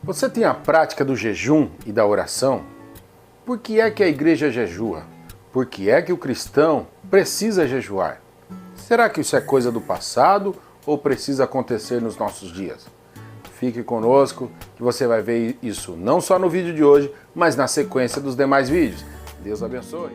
Você tem a prática do jejum e da oração? Por que é que a igreja jejua? Por que é que o cristão precisa jejuar? Será que isso é coisa do passado ou precisa acontecer nos nossos dias? Fique conosco que você vai ver isso não só no vídeo de hoje, mas na sequência dos demais vídeos. Deus abençoe!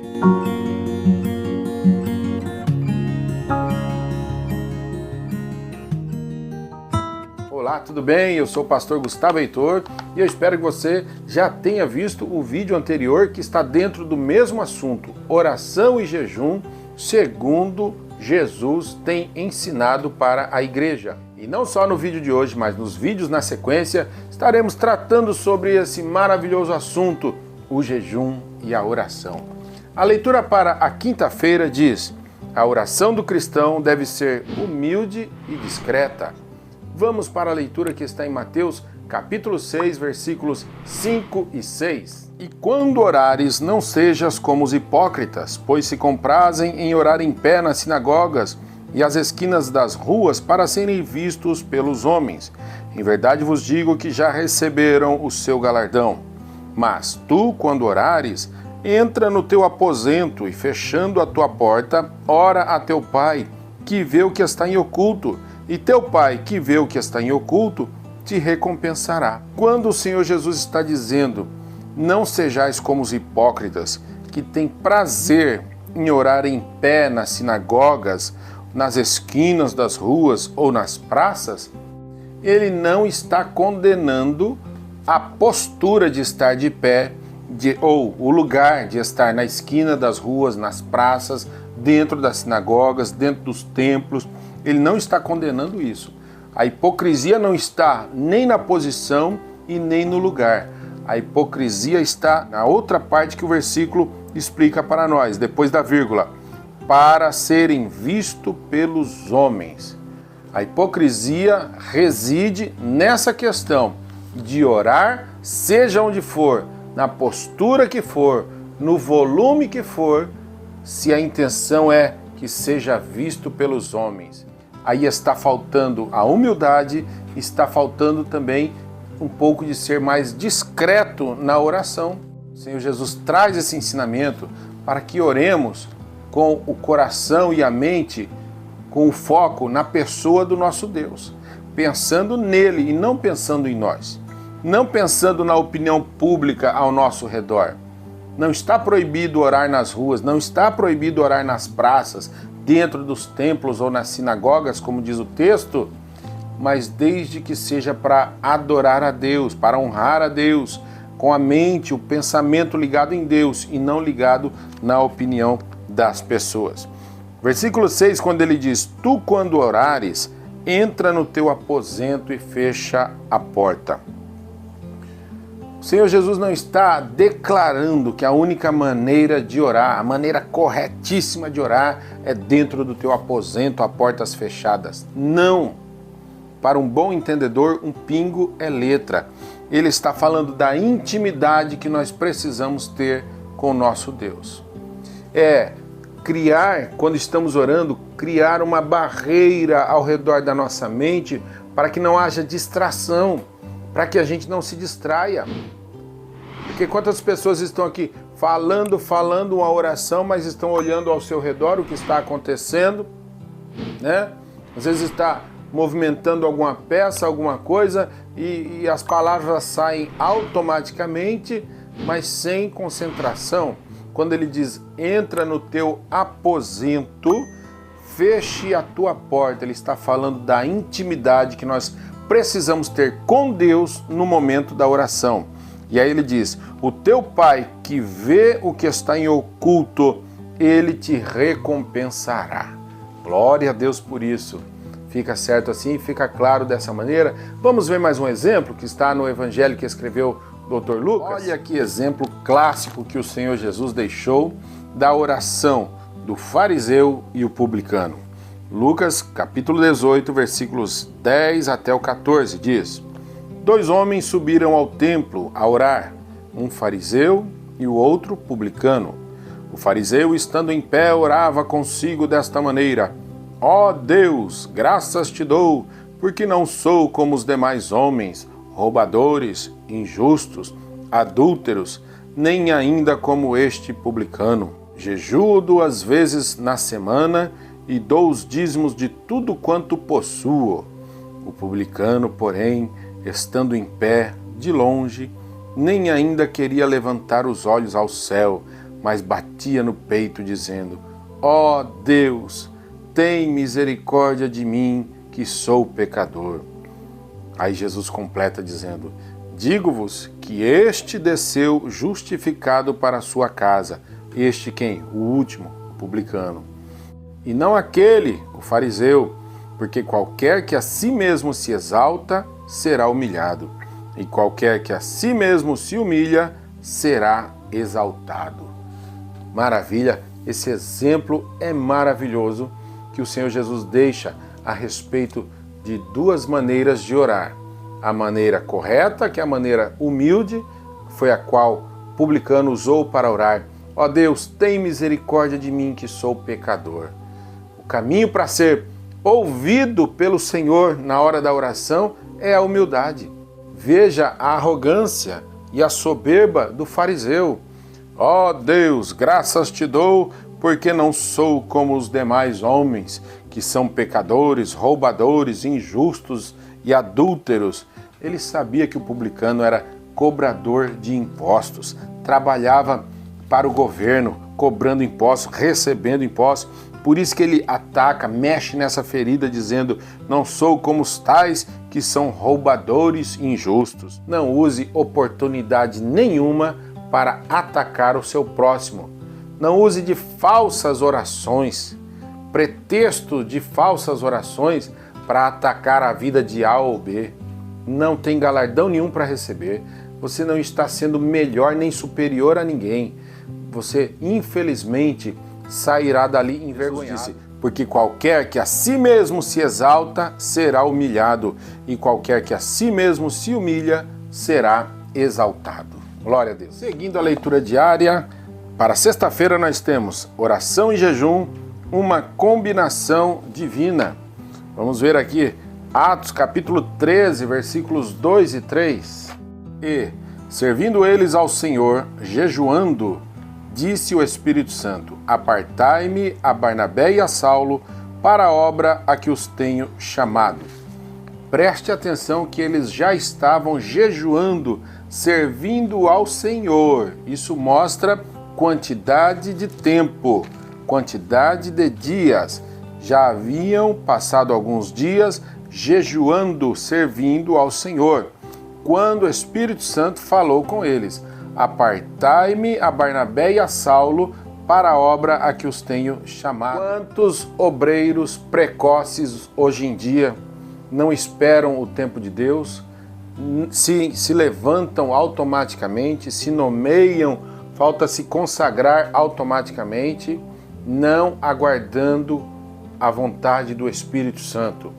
Olá, tudo bem? Eu sou o pastor Gustavo Heitor e eu espero que você já tenha visto o vídeo anterior que está dentro do mesmo assunto, oração e jejum, segundo Jesus tem ensinado para a igreja. E não só no vídeo de hoje, mas nos vídeos na sequência, estaremos tratando sobre esse maravilhoso assunto, o jejum e a oração. A leitura para a quinta-feira diz: a oração do cristão deve ser humilde e discreta. Vamos para a leitura que está em Mateus, capítulo 6, versículos 5 e 6. E quando orares, não sejas como os hipócritas, pois se comprazem em orar em pé nas sinagogas e às esquinas das ruas para serem vistos pelos homens. Em verdade vos digo que já receberam o seu galardão. Mas tu, quando orares, entra no teu aposento e, fechando a tua porta, ora a teu pai, que vê o que está em oculto, e teu pai, que vê o que está em oculto, te recompensará. Quando o Senhor Jesus está dizendo, não sejais como os hipócritas, que têm prazer em orar em pé nas sinagogas, nas esquinas das ruas ou nas praças, ele não está condenando a postura de estar de pé, ou o lugar de estar na esquina das ruas, nas praças, dentro das sinagogas, dentro dos templos. Ele não está condenando isso. A hipocrisia não está nem na posição e nem no lugar. A hipocrisia está na outra parte que o versículo explica para nós, depois da vírgula, para serem vistos pelos homens. A hipocrisia reside nessa questão de orar, seja onde for, na postura que for, no volume que for, se a intenção é que seja visto pelos homens. Aí está faltando a humildade, está faltando também um pouco de ser mais discreto na oração. O Senhor Jesus traz esse ensinamento para que oremos com o coração e a mente, com o foco na pessoa do nosso Deus, pensando nele e não pensando em nós, não pensando na opinião pública ao nosso redor. Não está proibido orar nas ruas, não está proibido orar nas praças, dentro dos templos ou nas sinagogas, como diz o texto, mas desde que seja para adorar a Deus, para honrar a Deus, com a mente, o pensamento ligado em Deus e não ligado na opinião das pessoas. Versículo 6, quando ele diz, tu quando orares, entra no teu aposento e fecha a porta. O Senhor Jesus não está declarando que a única maneira de orar, a maneira corretíssima de orar é dentro do teu aposento, a portas fechadas. Não! Para um bom entendedor, um pingo é letra. Ele está falando da intimidade que nós precisamos ter com o nosso Deus. É criar, quando estamos orando, criar uma barreira ao redor da nossa mente para que não haja distração, para que a gente não se distraia. Porque quantas pessoas estão aqui falando uma oração, mas estão olhando ao seu redor o que está acontecendo, né? Às vezes está movimentando alguma peça, alguma coisa, e as palavras saem automaticamente, mas sem concentração. Quando ele diz, entra no teu aposento, feche a tua porta, ele está falando da intimidade que nós precisamos ter com Deus no momento da oração. E aí ele diz, o teu pai que vê o que está em oculto, ele te recompensará. Glória a Deus por isso. Fica certo assim? Fica claro dessa maneira? Vamos ver mais um exemplo que está no evangelho que escreveu o Dr. Lucas? Olha que exemplo clássico que o Senhor Jesus deixou da oração do fariseu e o publicano. Lucas, capítulo 18, versículos 10 até o 14, diz: 2 homens subiram ao templo a orar, um fariseu e o outro publicano. O fariseu, estando em pé, orava consigo desta maneira: ó Deus, graças te dou, porque não sou como os demais homens, roubadores, injustos, adúlteros, nem ainda como este publicano. Jejuo 2 vezes na semana e dou os dízimos de tudo quanto possuo. O publicano, porém, estando em pé, de longe, nem ainda queria levantar os olhos ao céu, mas batia no peito, dizendo: ó Deus, tem misericórdia de mim, que sou pecador. Aí Jesus completa dizendo: digo-vos que este desceu justificado para a sua casa. Este quem? O último, o publicano. E não aquele, o fariseu, porque qualquer que a si mesmo se exalta, será humilhado, e qualquer que a si mesmo se humilha, será exaltado. Maravilha, esse exemplo é maravilhoso que o Senhor Jesus deixa a respeito de 2 maneiras de orar. A maneira correta, que é a maneira humilde, foi a qual o publicano usou para orar: ó Deus, tem misericórdia de mim, que sou pecador. O caminho para ser ouvido pelo Senhor na hora da oração é a humildade. Veja a arrogância e a soberba do fariseu. Ó Deus, graças te dou, porque não sou como os demais homens, que são pecadores, roubadores, injustos e adúlteros. Ele sabia que o publicano era cobrador de impostos, trabalhava para o governo, cobrando impostos, recebendo impostos. Por isso que ele ataca, mexe nessa ferida, dizendo: não sou como os tais que são roubadores injustos. Não use oportunidade nenhuma para atacar o seu próximo. Não use de falsas orações, pretexto de falsas orações para atacar a vida de A ou B. Não tem galardão nenhum para receber. Você não está sendo melhor nem superior a ninguém. Você, infelizmente, sairá dali envergonhado. Porque qualquer que a si mesmo se exalta, será humilhado. E qualquer que a si mesmo se humilha, será exaltado. Glória a Deus. Seguindo a leitura diária, para sexta-feira nós temos oração e jejum, uma combinação divina. Vamos ver aqui Atos capítulo 13, versículos 2 e 3. E, servindo eles ao Senhor, jejuando, disse o Espírito Santo: apartai-me a Barnabé e a Saulo para a obra a que os tenho chamado. Preste atenção que eles já estavam jejuando, servindo ao Senhor. Isso mostra quantidade de tempo, quantidade de dias. Já haviam passado alguns dias jejuando, servindo ao Senhor, quando o Espírito Santo falou com eles: apartai-me a Barnabé e a Saulo para a obra a que os tenho chamado. Quantos obreiros precoces hoje em dia não esperam o tempo de Deus, se levantam automaticamente, se nomeiam, falta se consagrar automaticamente, não aguardando a vontade do Espírito Santo,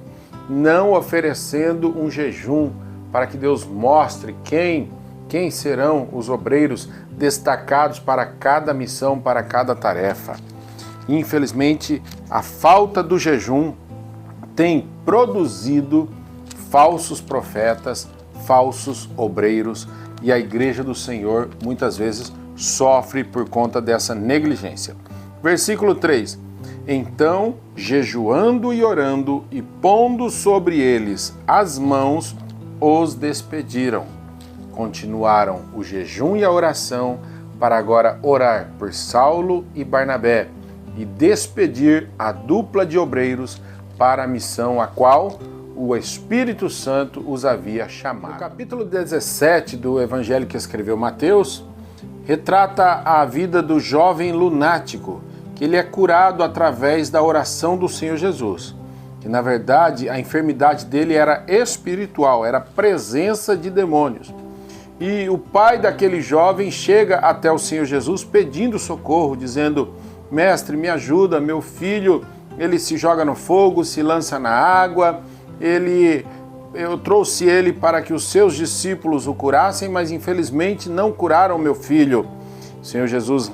não oferecendo um jejum para que Deus mostre quem serão os obreiros destacados para cada missão, para cada tarefa. Infelizmente, a falta do jejum tem produzido falsos profetas, falsos obreiros, e a igreja do Senhor muitas vezes sofre por conta dessa negligência. Versículo 3. Então, jejuando e orando e pondo sobre eles as mãos, os despediram. Continuaram o jejum e a oração para agora orar por Saulo e Barnabé e despedir a dupla de obreiros para a missão a qual o Espírito Santo os havia chamado. No capítulo 17 do evangelho que escreveu Mateus, retrata a vida do jovem lunático, que ele é curado através da oração do Senhor Jesus. Que na verdade a enfermidade dele era espiritual, era presença de demônios. E o pai daquele jovem chega até o Senhor Jesus pedindo socorro, dizendo: mestre, me ajuda, meu filho, ele se joga no fogo, se lança na água, eu trouxe ele para que os seus discípulos o curassem, mas infelizmente não curaram meu filho. O Senhor Jesus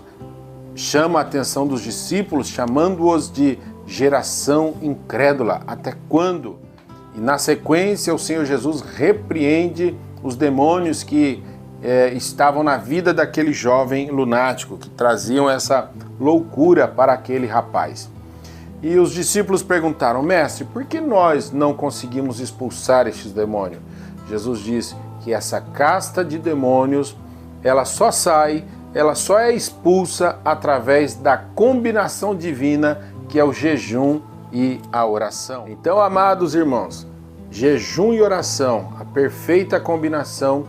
chama a atenção dos discípulos, chamando-os de geração incrédula. Até quando? E na sequência o Senhor Jesus repreende os demônios que estavam na vida daquele jovem lunático, que traziam essa loucura para aquele rapaz. E os discípulos perguntaram: mestre, por que nós não conseguimos expulsar estes demônios? Jesus disse que essa casta de demônios, ela só é expulsa através da combinação divina, que é o jejum e a oração. Então, amados irmãos, jejum e oração, a perfeita combinação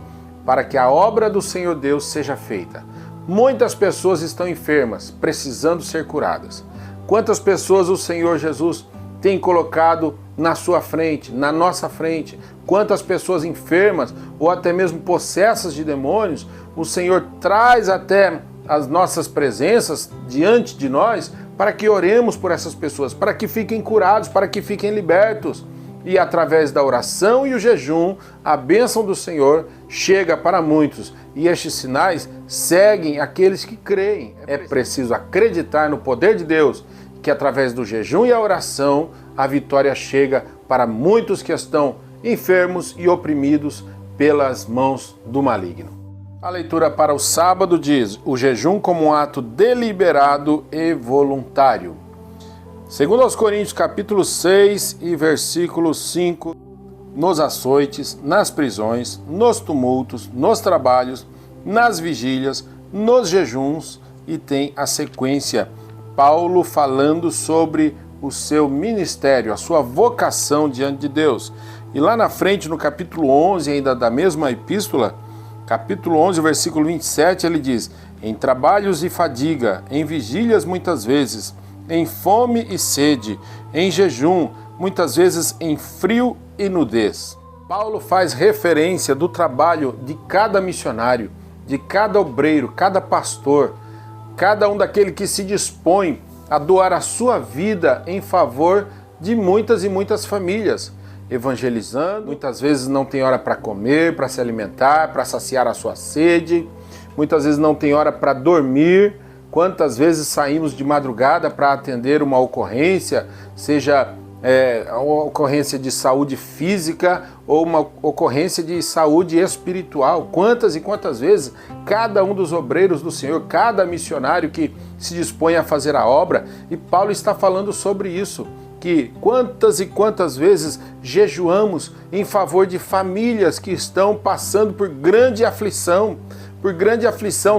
para que a obra do Senhor Deus seja feita. Muitas pessoas estão enfermas, precisando ser curadas. Quantas pessoas o Senhor Jesus tem colocado na sua frente, na nossa frente? Quantas pessoas enfermas ou até mesmo possessas de demônios, o Senhor traz até as nossas presenças diante de nós para que oremos por essas pessoas, para que fiquem curados, para que fiquem libertos. E através da oração e o jejum, a bênção do Senhor chega para muitos. E estes sinais seguem aqueles que creem. É preciso acreditar no poder de Deus, que através do jejum e a oração, a vitória chega para muitos que estão enfermos e oprimidos pelas mãos do maligno. A leitura para o sábado diz: o jejum como um ato deliberado e voluntário. Segundo aos Coríntios, capítulo 6 e versículo 5, nos açoites, nas prisões, nos tumultos, nos trabalhos, nas vigílias, nos jejuns, e tem a sequência, Paulo falando sobre o seu ministério, a sua vocação diante de Deus. E lá na frente, no capítulo 11, ainda da mesma epístola, capítulo 11, versículo 27, ele diz: em trabalhos e fadiga, em vigílias muitas vezes, em fome e sede, em jejum, muitas vezes em frio e nudez. Paulo faz referência do trabalho de cada missionário, de cada obreiro, cada pastor, cada um daquele que se dispõe a doar a sua vida em favor de muitas e muitas famílias, evangelizando. Muitas vezes não tem hora para comer, para se alimentar, para saciar a sua sede, muitas vezes não tem hora para dormir. Quantas vezes saímos de madrugada para atender uma ocorrência, seja uma ocorrência de saúde física ou uma ocorrência de saúde espiritual. Quantas e quantas vezes cada um dos obreiros do Senhor, cada missionário que se dispõe a fazer a obra, e Paulo está falando sobre isso, que quantas e quantas vezes jejuamos em favor de famílias que estão passando por grande aflição,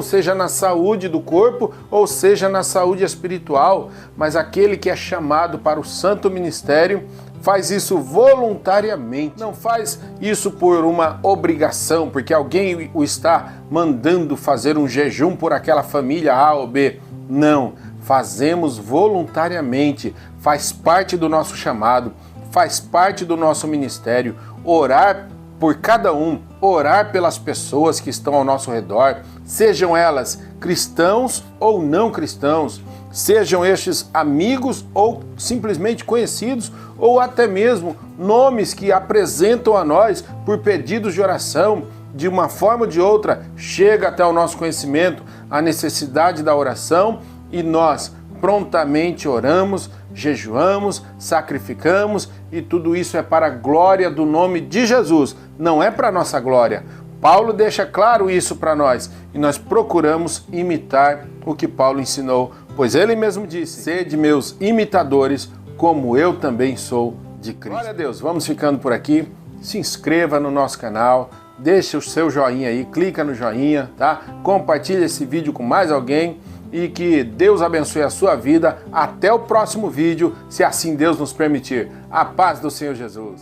seja na saúde do corpo ou seja na saúde espiritual, mas aquele que é chamado para o santo ministério faz isso voluntariamente, não faz isso por uma obrigação, porque alguém o está mandando fazer um jejum por aquela família A ou B. Não, fazemos voluntariamente, faz parte do nosso chamado, faz parte do nosso ministério, orar por cada um, orar pelas pessoas que estão ao nosso redor, sejam elas cristãos ou não cristãos, sejam estes amigos ou simplesmente conhecidos, ou até mesmo nomes que apresentam a nós por pedidos de oração. De uma forma ou de outra, chega até o nosso conhecimento a necessidade da oração e nós prontamente oramos, jejuamos, sacrificamos, e tudo isso é para a glória do nome de Jesus, não é para a nossa glória. Paulo deixa claro isso para nós e nós procuramos imitar o que Paulo ensinou, pois ele mesmo disse: sede meus imitadores, como eu também sou de Cristo. Glória a Deus, vamos ficando por aqui. Se inscreva no nosso canal, deixe o seu joinha aí, clica no joinha, tá? Compartilhe esse vídeo com mais alguém e que Deus abençoe a sua vida. Até o próximo vídeo, se assim Deus nos permitir. A paz do Senhor Jesus.